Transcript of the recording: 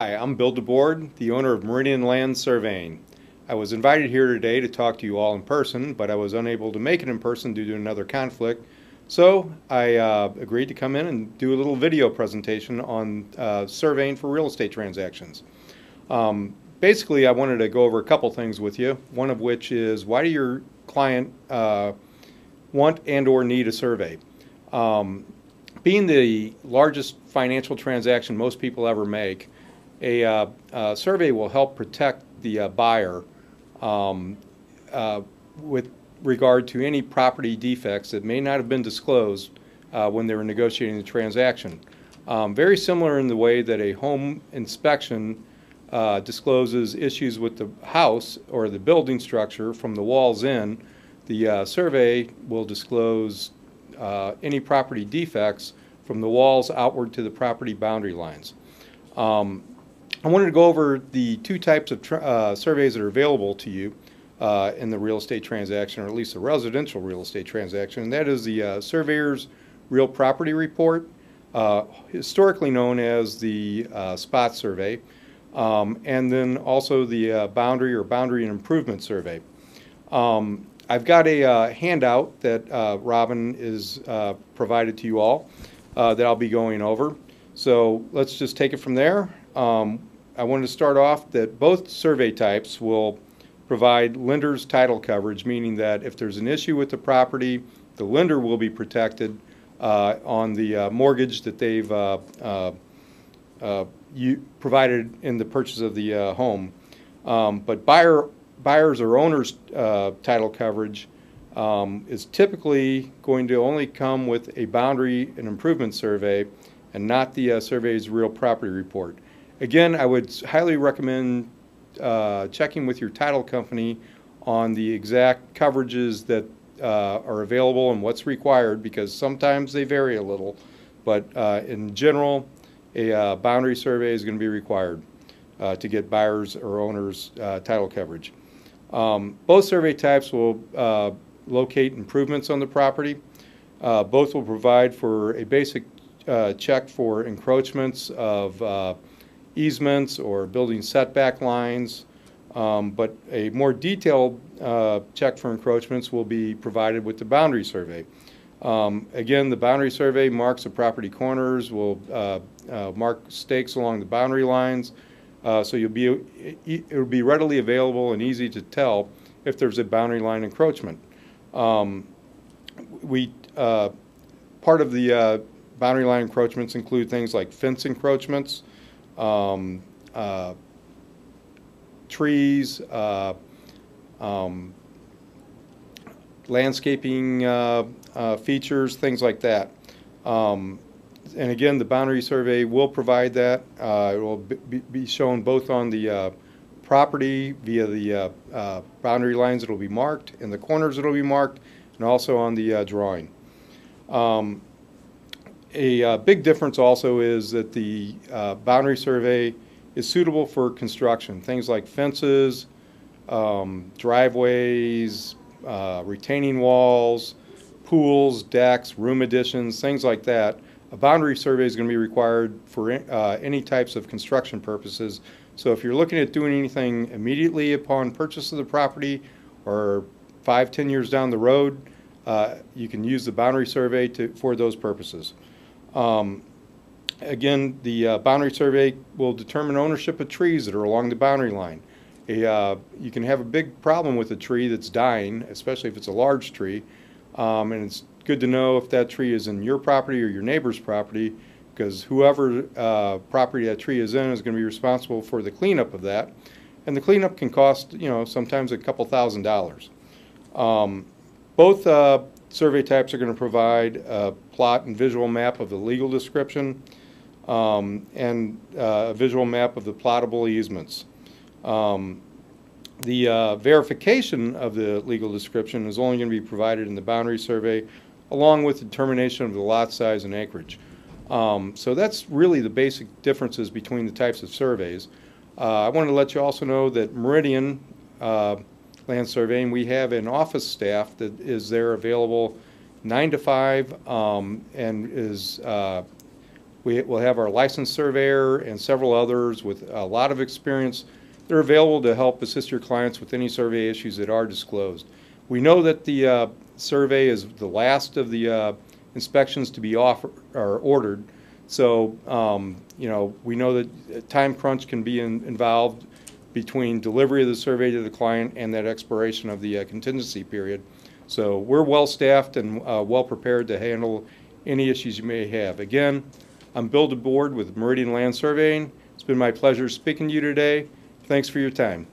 Hi, I'm Bill Debord, the owner of Meridian Land Surveying. I was invited here today to talk to you all in person, but I was unable to make it in person due to another conflict. So I agreed to come in and do a little video presentation on surveying for real estate transactions. Basically, I wanted to go over a couple things with you, one of which is why do your client want and or need a survey? Being the largest financial transaction most people ever make, a survey will help protect the buyer with regard to any property defects that may not have been disclosed when they were negotiating the transaction. Very similar in the way that a home inspection discloses issues with the house or the building structure from the walls in, the survey will disclose any property defects from the walls outward to the property boundary lines. I wanted to go over the two types of surveys that are available to you in the real estate transaction, or at least the residential real estate transaction, and that is the Surveyor's Real Property Report, historically known as the spot survey, and then also the boundary or boundary and improvement survey. I've got a handout that Robin is provided to you all that I'll be going over. So let's just take it from there. I wanted to start off that both survey types will provide lender's title coverage, meaning that if there's an issue with the property, the lender will be protected on the mortgage that they've provided in the purchase of the home. But buyers or owners title coverage is typically going to only come with a boundary and improvement survey and not the survey's real property report. Again, I would highly recommend checking with your title company on the exact coverages that are available and what's required, because sometimes they vary a little, but in general, a boundary survey is going to be required to get buyers or owners title coverage. Both survey types will locate improvements on the property. Both will provide for a basic check for encroachments of easements or building setback lines, but a more detailed check for encroachments will be provided with the boundary survey. Again, the boundary survey marks the property corners, will mark stakes along the boundary lines, so it will be readily available and easy to tell if there's a boundary line encroachment. Part of the boundary line encroachments include things like fence encroachments, trees, landscaping features, things like that. And again, the boundary survey will provide that. It will be shown both on the property via the boundary lines that will be marked, and the corners that will be marked, and also on the drawing. A big difference also is that the boundary survey is suitable for construction. Things like fences, driveways, retaining walls, pools, decks, room additions, things like that. A boundary survey is going to be required for any types of construction purposes. So if you're looking at doing anything immediately upon purchase of the property or 5-10 years down the road, you can use the boundary survey for those purposes. Again, the boundary survey will determine ownership of trees that are along the boundary line. You can have a big problem with a tree that's dying, especially if it's a large tree, and it's good to know if that tree is in your property or your neighbor's property, because whoever property that tree is in is going to be responsible for the cleanup of that, and the cleanup can cost, sometimes a couple $1,000s. Both survey types are going to provide a plot and visual map of the legal description and a visual map of the plottable easements. The verification of the legal description is only going to be provided in the boundary survey, along with the determination of the lot size and acreage. So that's really the basic differences between the types of surveys. I wanted to let you also know that Meridian Land Surveying, we have an office staff that is there available 9 to 5 and is We'll have our licensed surveyor and several others with a lot of experience. They're available to help assist your clients with any survey issues that are disclosed. We know that the survey is the last of the inspections to be offered or ordered. So, you know, we know that time crunch can be involved between delivery of the survey to the client and that expiration of the contingency period. So we're well staffed and well prepared to handle any issues you may have. Again, I'm Bill Debord with Meridian Land Surveying. It's been my pleasure speaking to you today. Thanks for your time.